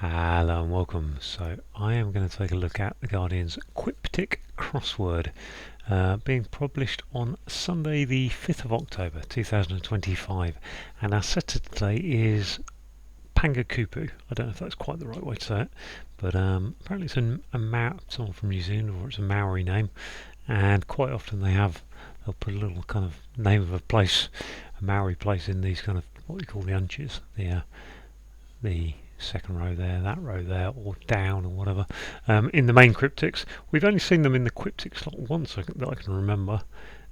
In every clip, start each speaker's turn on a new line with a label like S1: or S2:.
S1: Hello and welcome. So I am going to take a look at the Guardian's Quiptic crossword being published on Sunday the 5th of October 2025, and our setter today is Pangakupu. I don't know if that's quite the right way to say it, but apparently it's someone from New Zealand, or it's a Maori name, and quite often they'll put a little kind of name of a place, a Maori place, in these kind of what we call the unches, the second row there, that row there, or down, or whatever. In the main cryptics, we've only seen them in the cryptic slot once that I can remember.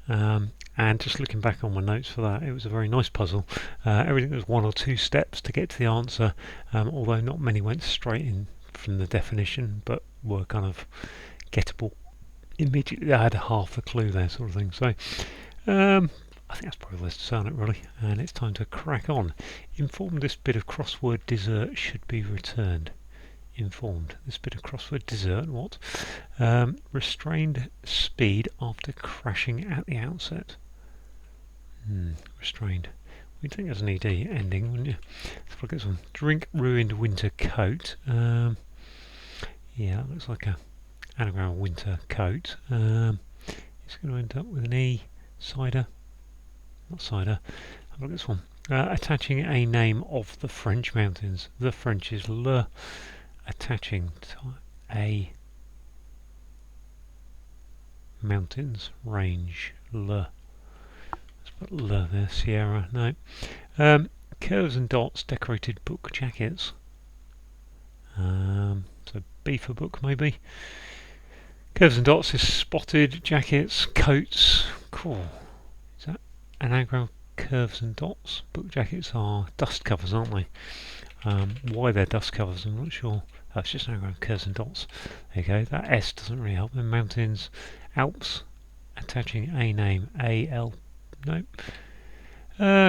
S1: And just looking back on my notes for that, it was a very nice puzzle. Everything was one or two steps to get to the answer, although not many went straight in from the definition, but were kind of gettable immediately. I had half a clue there, sort of thing. So I think that's probably the best to say on it, really, and it's time to crack on. Informed this bit of crossword dessert should be returned. Informed this bit of crossword dessert, what? Restrained speed after crashing at the outset. Restrained. We'd think there's an ED ending, wouldn't you? Let's look at some. Drink ruined winter coat. Yeah, that looks like a anagram of winter coat. It's going to end up with an E. Cider. Not cider. Have a look at this one. Attaching a name of the French mountains. The French is le. Attaching to a mountains range. Le. Let's put le there. Sierra. No. Curves and dots decorated book jackets. So B for book, maybe. Curves and dots is spotted jackets, coats. Cool. Is that anagram? Curves and dots. Book jackets are dust covers, aren't they? Why they're dust covers, I'm not sure. Oh, it's just anagram curves and dots. There you go. That S doesn't really help. Then mountains, Alps, attaching a name. A-L. Nope.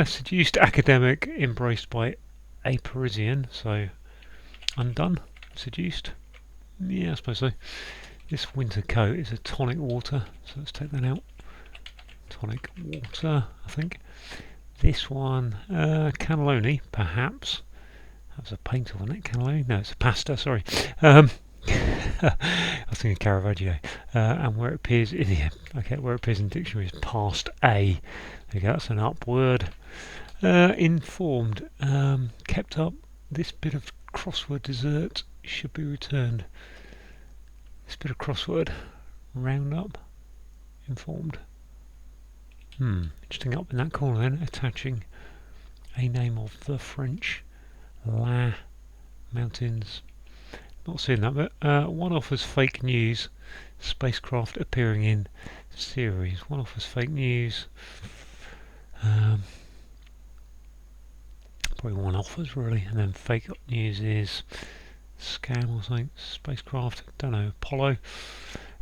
S1: Seduced academic, embraced by a Parisian. So undone. Seduced. Yeah, I suppose so. This winter coat is a tonic water, so let's take that out. Tonic water, I think. This one, cannelloni, perhaps. That was a paint, wasn't it? Cannelloni? No, it's a pasta, sorry. I was thinking Caravaggio. And where it appears in dictionary is past A. There you go, that's an upword. Informed, kept up. This bit of crossword dessert should be returned. This bit of crossword, round up, informed. Interesting up in that corner then, attaching a name of the French, La Mountains. Not seeing that bit. One offers fake news, spacecraft appearing in series. One offers fake news. Probably one offers really, and then fake news is scam or something. Spacecraft, don't know. Apollo.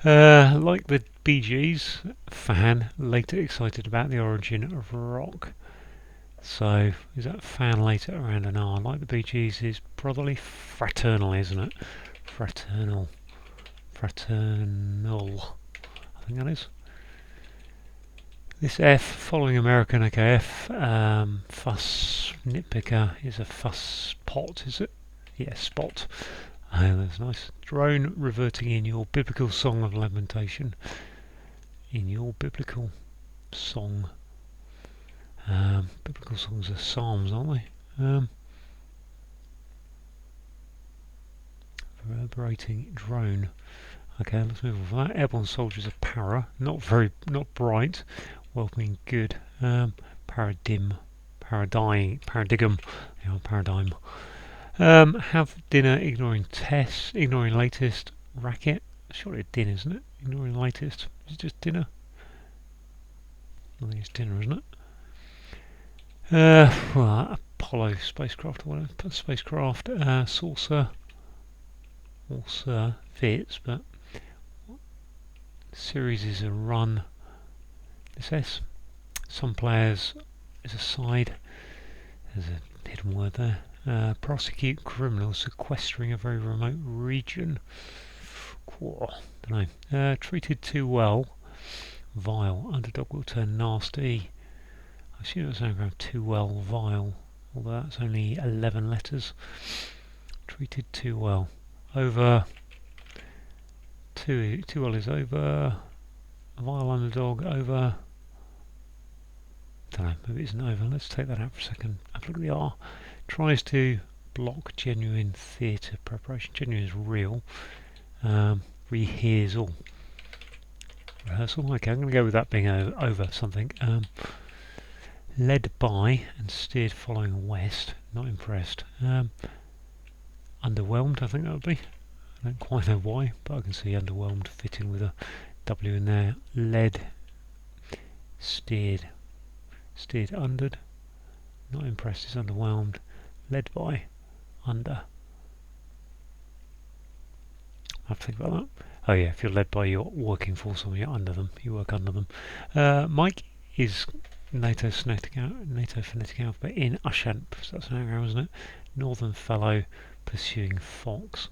S1: Like the Bee Gees, fan later excited about the origin of rock. So is that fan later around an R? Like the Bee Gees is brotherly, fraternal, isn't it? Fraternal. I think that is. This F, following American, okay, F, fuss nitpicker is a fuss pot, is it? Yeah, spot. Oh, that's nice. Drone reverting in your biblical song of lamentation. In your biblical song. Biblical songs are psalms, aren't they? Reverberating drone. Okay, let's move on from that. Airborne soldiers are not bright. Welcoming good. Paradigm. Have dinner, ignoring tests, ignoring latest. Racket. Surely dinner, isn't it? Ignoring latest. Is it just dinner? I think it's dinner, isn't it? Well, Apollo spacecraft or whatever. Spacecraft. Saucer. Also fits, but series is a run. This S. Some players is a side. There's a hidden word there. Prosecute criminals sequestering a very remote region. Cool. Don't know. Treated too well. Vile. Underdog will turn nasty. I assume it's anagram too well. Vile. Although that's only 11 letters. Treated too well. Over. Too well is over. Vile underdog over. Don't know, maybe it isn't over. Let's take that out for a second. Have a look at the R. Tries to block genuine theatre preparation. Genuine is real. Rehearsal. Rehearsal. Okay, I'm going to go with that being over something. Led by and steered following west. Not impressed. Underwhelmed, I think that would be. I don't quite know why, but I can see underwhelmed fitting with a W in there. Led. Steered. Steered undered. Not impressed is underwhelmed. Led by. Under. I have to think about that. Oh yeah, if you're led by your working force or you're under them, you work under them. Mike is NATO phonetic alphabet in Ushanp, so that's an anagram, isn't it? Northern fellow pursuing fox.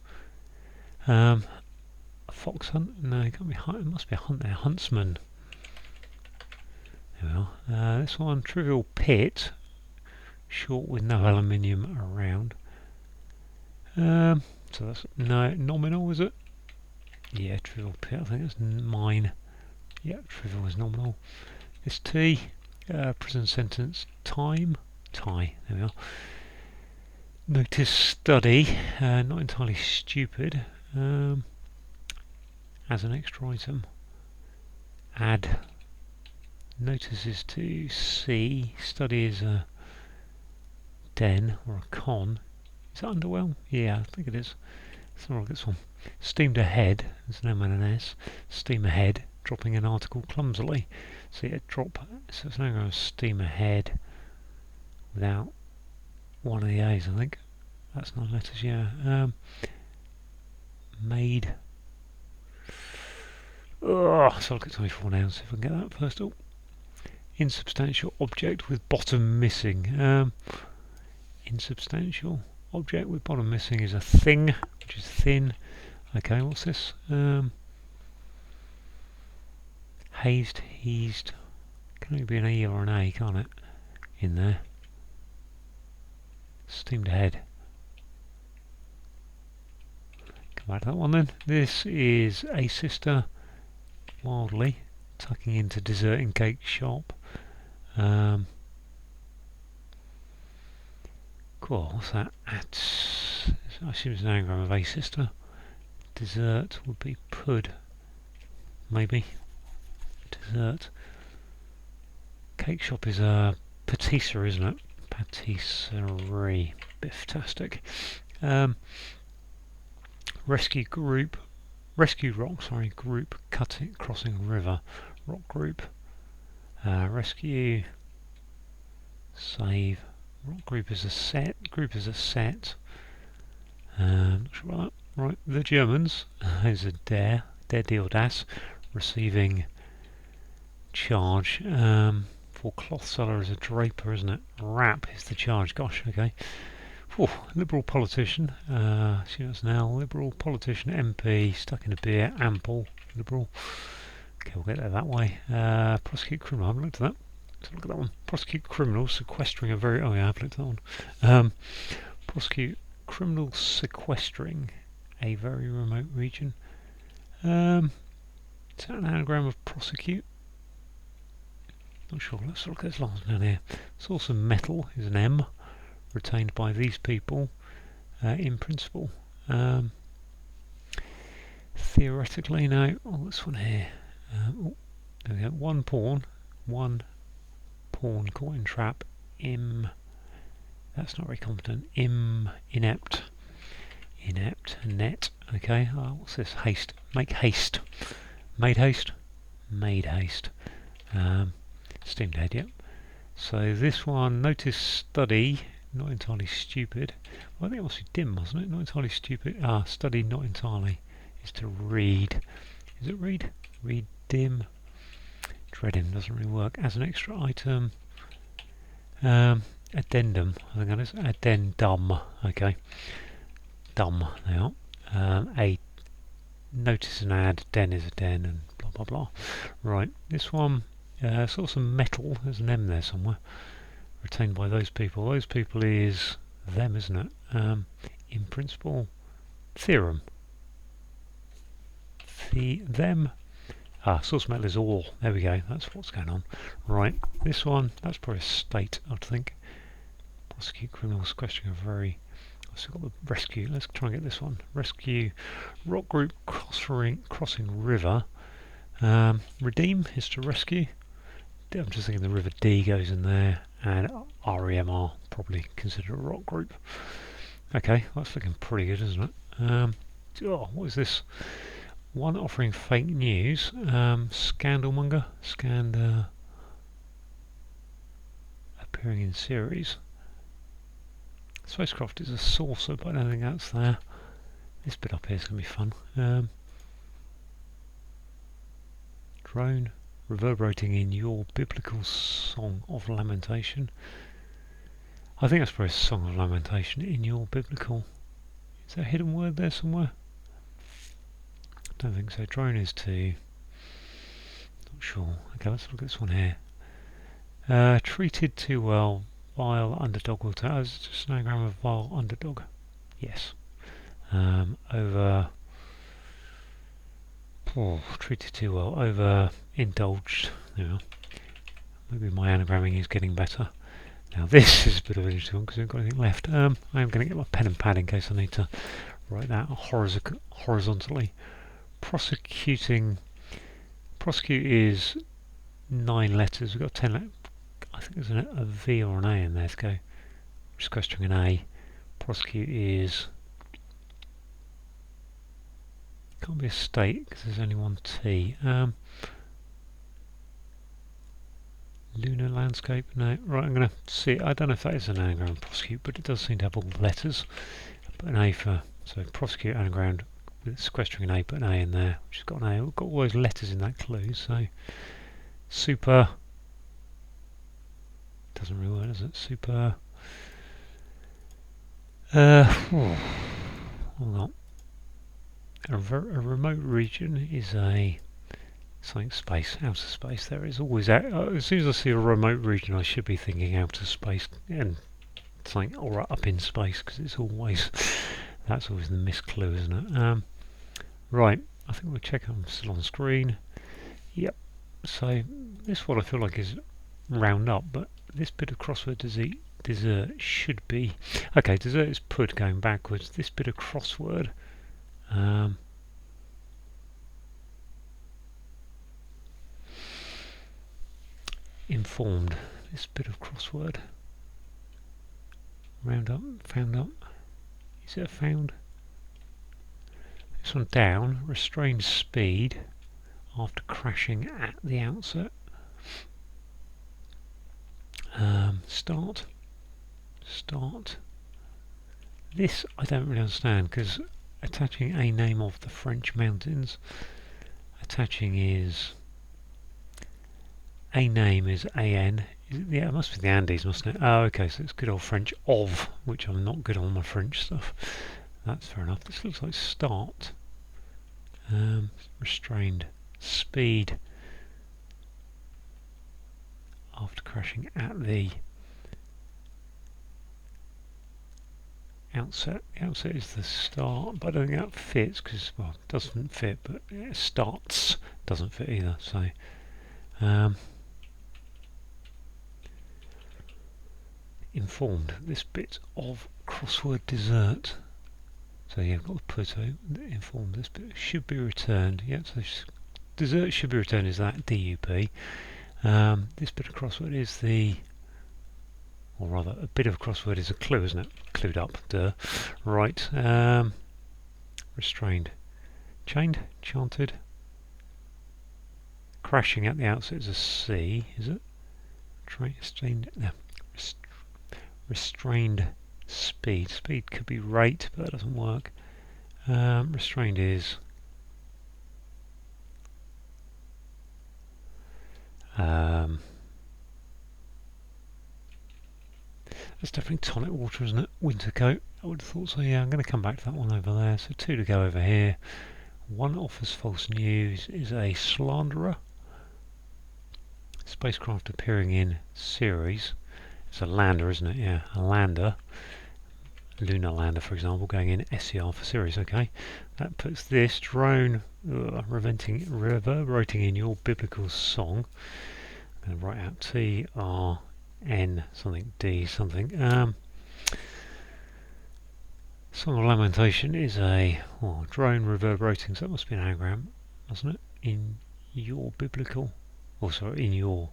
S1: Fox hunt? No, it can't be hunt. It must be a hunt there. Huntsman. There we are. This one, trivial pit. Short with no aluminium around. So that's no nominal, is it? Yeah, trivial pit. I think that's mine. Yeah, trivial is nominal. This T. Prison sentence. Time. Tie. There we are. Notice study. Not entirely stupid. As an extra item. Add. Notices to see. Study is a den or a con. Is that underwhelm? Yeah, I think it is. Let's have a look at this one. Steamed ahead. There's an M and an S. Steam ahead. Dropping an article clumsily. So yeah, drop. So it's now going to steam ahead without one of the A's, I think. That's not letters, yeah. Made. So I'll look at 24 now, see if I can get that first. Oh. Insubstantial object with bottom missing. Insubstantial object with bottom missing is a thing, which is thin. Okay, what's this? Hazed, heased. Can only be an E or an A, can't it? In there. Steamed ahead. Come back to that one then. This is a sister. Wildly. Tucking into dessert in cake shop. Cool, what's that? I assume it's an anagram of a sister. Dessert would be pud. Maybe. Dessert. Cake shop is a patisserie, isn't it? Patisserie. Biff-tastic. Rescue group. Rescue rock, sorry. Group cutting, crossing river. Rock group. Rescue. Save. Rock group is a set. Group is a set. Not sure about that. Right. The Germans is a der. Der die Audace. Receiving charge. For cloth seller is a draper, isn't it? Rap is the charge. Gosh, okay. Whew, liberal politician. See that's now. Liberal politician, MP, stuck in a beer, ample. Liberal. Okay, we'll get there that way. Prosecute criminal. I haven't looked at that. Let's look at that one. Prosecute criminal sequestering a very. Oh yeah, I've looked at that one. Prosecute criminal sequestering a very remote region. Is that an anagram of prosecute? Not sure. Let's look at this last one down here. Source of metal is an M, retained by these people. In principle, theoretically, no. Oh, this one here. Oh, there we go. One pawn caught in trap. That's not very competent. Inept, net. Okay. What's this? Haste. Make haste. Made haste. Made haste. Steamed ahead. Yep. So this one, notice study. Not entirely stupid. Well, I think it must be dim, wasn't it? Not entirely stupid. Study not entirely is to read. Is it read? Read dim. Dreading doesn't really work. As an extra item. Addendum. I think that is addendum. Okay. Dumb. They are. A notice an ad. Den is a den, and blah blah blah. Right. This one. Saw some metal. There's an M there somewhere. Retained by those people. Those people is them, isn't it? in principle, theorem, them. Source metal is all. There we go. That's what's going on. Right. This one. That's probably a state, I would think. Prosecute criminals. Questioning a very. I've still got the rescue. Let's try and get this one. Rescue. Rock group crossing river. Redeem is to rescue. I'm just thinking the river D goes in there, and REMR probably considered a rock group. Okay, that's looking pretty good, isn't it? What is this? One offering fake news. Scandalmonger. Appearing in series. Spacecraft is a saucer, but I don't think that's there. This bit up here is going to be fun. Drone. Reverberating in your biblical song of lamentation. I think that's probably a song of lamentation in your biblical. Is there a hidden word there somewhere? I don't think so. Drone is to. Not sure. Okay, let's look at this one here. Treated too well. Vile underdog will tell. It's just an anagram of vile underdog. Yes. Treated too well. Over indulged. There we are. Maybe my anagramming is getting better. Now this is a bit of an interesting one because I haven't got anything left. I am going to get my pen and pad in case I need to write that horizontally. Prosecute is 9 letters. We've got 10 letters. I think there's a V or an A in there. Let's go. Just questioning an A. Prosecute is. Can't be a state because there's only one T. Lunar landscape. No. Right, I'm going to see. I don't know if that is an anagram prosecute, but it does seem to have all the letters. Put an A for. So prosecute anagram with sequestering an A, put an A in there, which has got an A. We've got all those letters in that clue, so super doesn't really work, does it? Super hold on. A remote region is a something space, outer space. There is always as soon as I see a remote region I should be thinking outer space and something or up in space because it's always that's always the missed clue, isn't it? Right, I think we'll check I'm still on screen. Yep. So this one I feel like is round up, but this bit of crossword dessert should be okay. Dessert is put going backwards. This bit of crossword informed. This bit of crossword round up, found up. Is it a found? This one down. Restrained speed after crashing at the outset. Start. This I don't really understand because attaching a name of the French mountains. Attaching is a name is AN. Yeah, it must be the Andes, mustn't it? Oh, okay, so it's good old French of, which I'm not good on my French stuff. That's fair enough. This looks like start. Restrained speed after crashing at the outset. The outset is the start, but I don't think that fits because, well, it doesn't fit, but it starts doesn't fit either. So, informed. This bit of crossword dessert. So yeah, I've got the Pluto informed. This bit should be returned. Yeah, so dessert should be returned is that DUP. This bit of crossword is the, or rather, a bit of crossword is a clue, isn't it? Clued up, duh. Right. Restrained, chained, chanted. Crashing at the outset is a C, is it? Restrained. No. Restrained speed. Speed could be rate, but that doesn't work. Restrained is that's definitely tonic water, isn't it? Winter coat. I would have thought so. Yeah, I'm going to come back to that one over there. So 2 to go over here. One offers false news is a slanderer. Spacecraft appearing in series. It's a lander, isn't it? Yeah, a lander. lunar lander, for example, going in SCR for Sirius. Okay, that puts this drone reverberating in your biblical song. I'm going to write out T R N something D something. Song of Lamentation is a drone reverberating, so that must be an anagram, doesn't it? In your biblical, also in your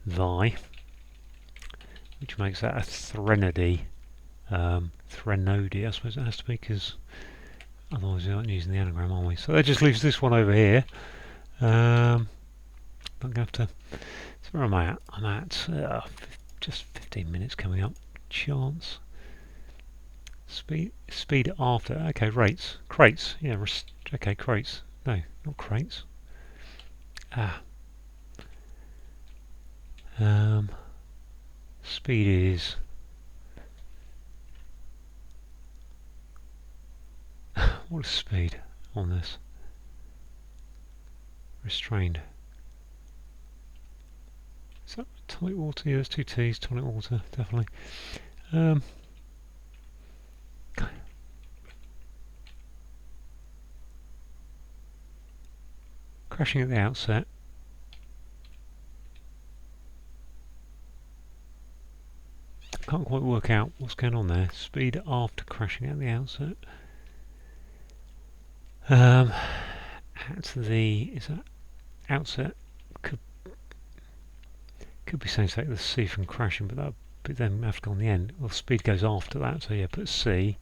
S1: thy, which makes that a threnody. Threnody, I suppose it has to be, because otherwise we're not using the anagram, are we? So that just leaves this one over here. I'm going to have to. So where am I at? I'm at just 15 minutes coming up. Chance. Speed after. Okay, rates. Crates. Yeah, okay, crates. No, not crates. Speed is. What is speed on this? Restrained. Is that tonic water? Yeah, there's two T's. Tonic water, definitely. Crashing at the outset. Can't quite work out what's going on there. Speed after crashing at the outset. At the outset could be saying take the C from crashing, but then have to go on the end. Well, speed goes after that, so yeah, put C,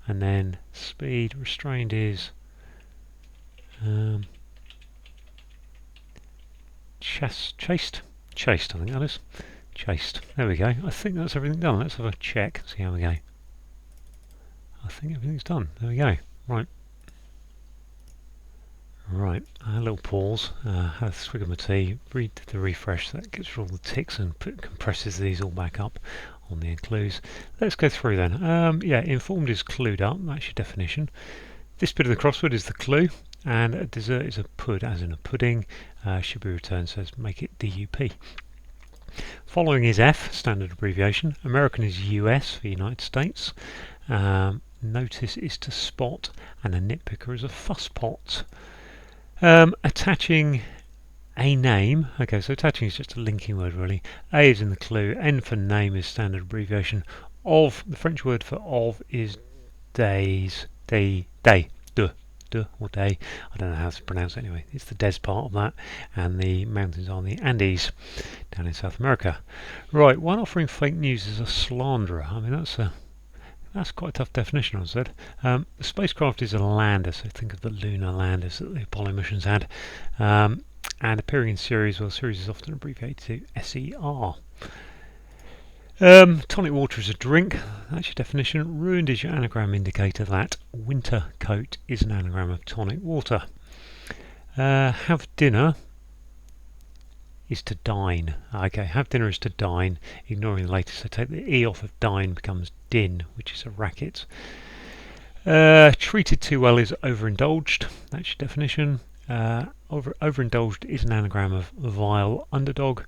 S1: and then speed restrained is chased. I think that is. Chased. There we go. I think that's everything done. Let's have a check. See how we go. I think everything's done. There we go. Right. Right. A little pause. Have a swig of my tea. Read the refresh. That gets rid of all the ticks and compresses these all back up on the clues. Let's go through then. Yeah, informed is clued up. That's your definition. This bit of the crossword is the clue, and a dessert is a pud, as in a pudding. Should be returned, so let's make it DUP. Following is F, standard abbreviation. American is US for United States. Notice is to spot, and a nitpicker is a fusspot. Attaching a name. Okay, so attaching is just a linking word, really. A is in the clue. N for name is standard abbreviation. Of, the French word for of is days. Day. Or day. I don't know how to pronounce it anyway. It's the des part of that, and the mountains are the Andes down in South America. Right, one offering fake news is a slanderer. I mean, that's quite a tough definition, I said. The spacecraft is a lander, so think of the lunar landers that the Apollo missions had. And appearing in series, well, series is often abbreviated to SER. Tonic water is a drink. That's your definition. Ruined is your anagram indicator that winter coat is an anagram of tonic water. Have dinner is to dine. Okay, have dinner is to dine, ignoring the latest. So take the E off of dine, becomes din, which is a racket. Treated too well is overindulged. That's your definition. Overindulged is an anagram of vile underdog,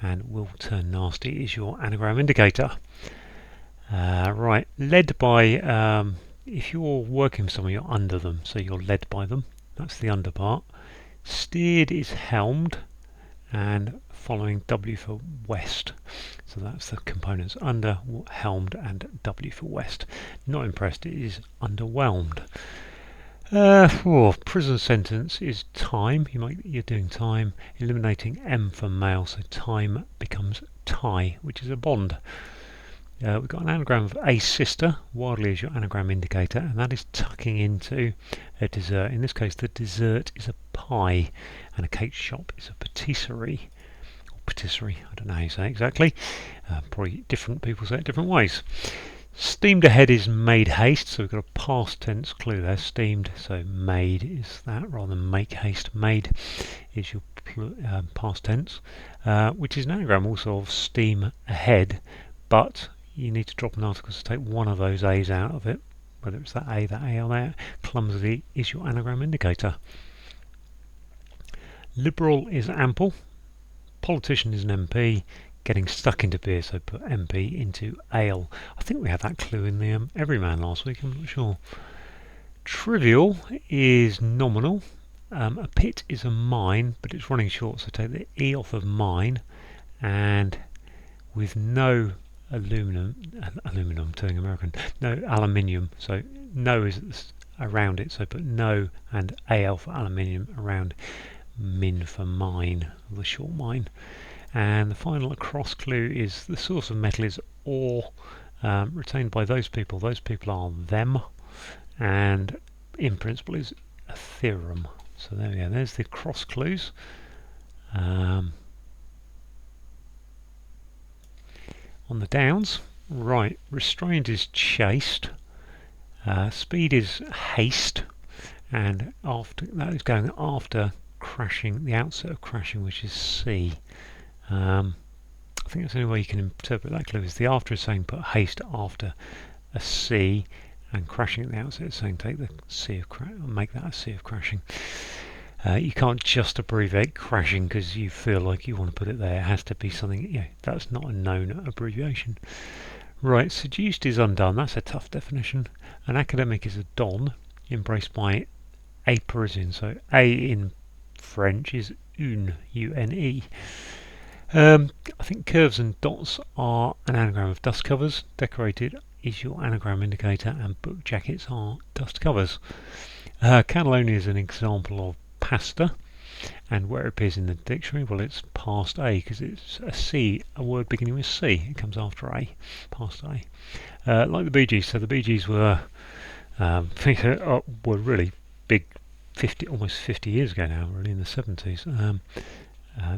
S1: and will turn nasty is your anagram indicator. Right, led by, if you're working with someone, you're under them, so you're led by them. That's the under part. Steered is helmed, and following W for west. So that's the components under, helmed, and W for west. Not impressed is underwhelmed. Prison sentence is time. You're doing time. Eliminating M for male, so time becomes tie, which is a bond. We've got an anagram of a sister. Wildly is your anagram indicator, and that is tucking into a dessert. In this case, the dessert is a pie, and a cake shop is a patisserie. Or patisserie, I don't know how you say it exactly. Probably different people say it different ways. Steamed ahead is made haste, so we've got a past tense clue there. Steamed, so made is that rather than make haste. Made is your past tense, which is an anagram also of steam ahead, but you need to drop an article to take one of those A's out of it, whether it's that A or that. Clumsily is your anagram indicator. Liberal is ample. Politician is an MP. Getting stuck into beer, so put MP into ale. I think we had that clue in the Everyman last week, I'm not sure. Trivial is nominal. A pit is a mine, but it's running short, so take the E off of mine. And with no aluminum, turning American, no aluminium, so no is around it, so put no and AL for aluminium around min for mine, the short mine. And the final across clue is the source of metal is ore, retained by those people. Those people are them, and in principle is a theorem. So there we go, there's the cross clues. On the downs, right, restrained is chased, speed is haste, and after that is going after crashing, the outset of crashing, which is C. I think that's the only way you can interpret that clue, is the after is saying put haste after a C, and crashing at the outset is saying take the C of make that a C of crashing. You can't just abbreviate crashing because you feel like you want to put it there. It has to be something, that's not a known abbreviation. Right, seduced is undone. That's a tough definition. An academic is a don, embraced by a Parisian. So A in French is une, U-N-E. I think curves and dots are an anagram of dust covers. Decorated is your anagram indicator, and book jackets are dust covers. Cannelloni is an example of pasta, and where it appears in the dictionary, well, it's past A because it's a C, a word beginning with C. It comes after A, past A. Like the Bee Gees, so the Bee Gees were really big, almost 50 years ago now, really in the 70s.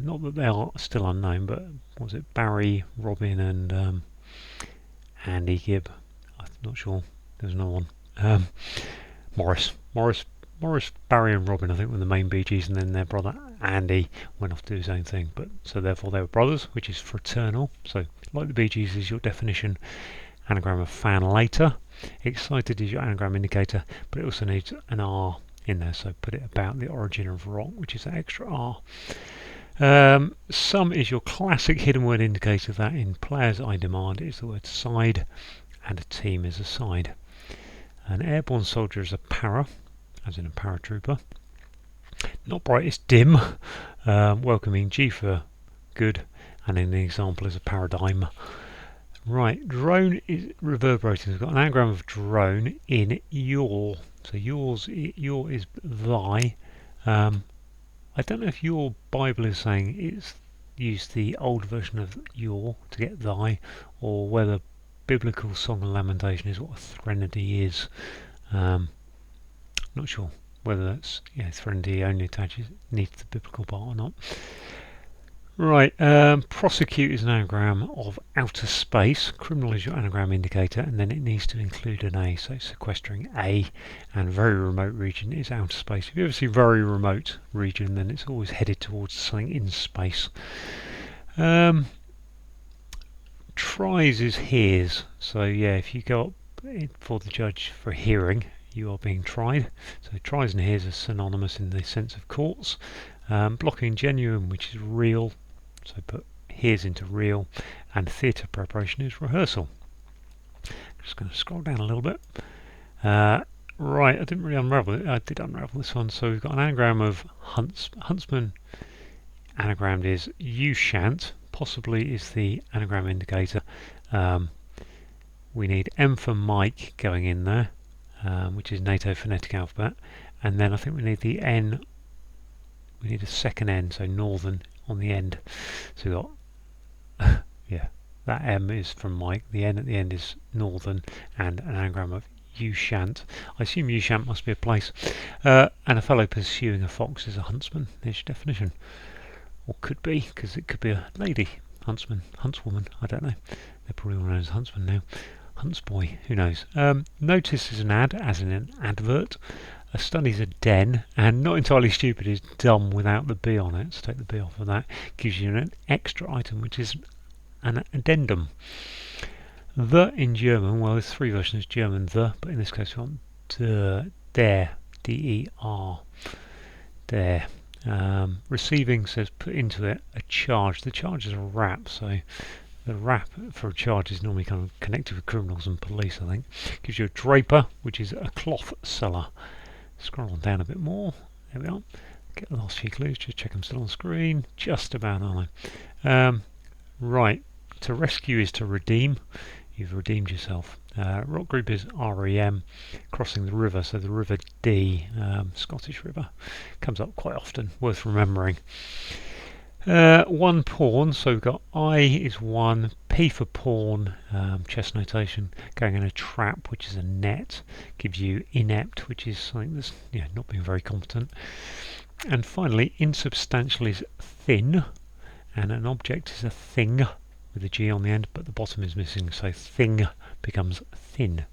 S1: Not that they are still unknown, but was it Barry, Robin, and Andy Gibb? I'm not sure. There's another one. Morris, Barry, and Robin, I think, were the main Bee Gees, and then their brother Andy went off to do his own thing. But so therefore they were brothers, which is fraternal. So like the Bee Gees is your definition. Anagram of fan later. Excited is your anagram indicator, but it also needs an R in there. So put it about the origin of rock, which is that extra R. Some is your classic hidden word indicator. That in players I demand is the word side, and a team is a side. An airborne soldier is a para, as in a paratrooper. Not bright, it's dim. Welcoming, G for good, and in the example is a paradigm. Right, drone is reverberating. We've got an anagram of drone in your. So your is thy. I don't know if your Bible is saying it's used the old version of your to get thy, or whether biblical Song of Lamentation is what a threnody is. Not sure whether that's threnody only needs the biblical part or not. Right, prosecute is an anagram of outer space. Criminal is your anagram indicator, and then it needs to include an A, so sequestering A. And very remote region is outer space. If you ever see very remote region, then it's always headed towards something in space. Tries is hears. So yeah, if you go up for the judge for hearing, you are being tried. So tries and hears are synonymous in the sense of courts. Blocking genuine, which is real. So put hears into real, and theatre preparation is rehearsal. Just going to scroll down a little bit. Right, I didn't really unravel it. I did unravel this one. So we've got an anagram of huntsman. Anagrammed is you shan't. Possibly is the anagram indicator. We need M for Mike going in there, which is NATO phonetic alphabet, and then I think we need the N. We need a second N, so northern on the end. So we've got that M is from Mike. The N at the end is northern, and an anagram of you shan't. I assume you shan't must be a place. And a fellow pursuing a fox is a huntsman. There's your definition. Or could be, because it could be a lady, huntsman, huntswoman, I don't know. They're probably all known as huntsman now. Huntsboy, who knows. Notice is an ad, as in an advert. A study's a den, and not entirely stupid is dumb without the B on it. So take the B off of that. Gives you an extra item, which is an addendum. The in German, well, there's three versions German, the, but in this case we want der, D-E-R, der. Receiving says put into it a charge. The charge is a wrap, so the wrap for a charge is normally kind of connected with criminals and police, I think. Gives you a draper, which is a cloth seller. Scroll on down a bit more. There we are. Get the last few clues. Just check them still on screen. Just about, aren't I? Right. To rescue is to redeem. You've redeemed yourself. Rock group is REM, crossing the river, so the River Dee, Scottish River. Comes up quite often, worth remembering. One pawn, so we've got I is one, P for pawn, chess notation, going in a trap, which is a net, gives you inept, which is something that's not being very competent. And finally, insubstantial is thin, and an object is a thing with a G on the end, but the bottom is missing, so thing becomes thin.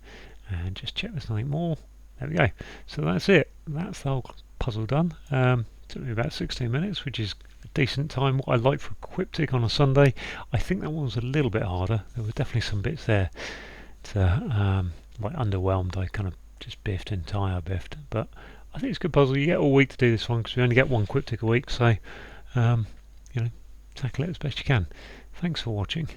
S1: And just check there's nothing more. There we go. So that's it. That's the whole puzzle done. Took me about 16 minutes, which is a decent time. What I like for a Quiptic on a Sunday. I think that one was a little bit harder. There were definitely some bits there to like underwhelmed. I kind of just biffed, but I think it's a good puzzle. You get all week to do this one because we only get one Quiptic a week, so tackle it as best you can. Thanks for watching.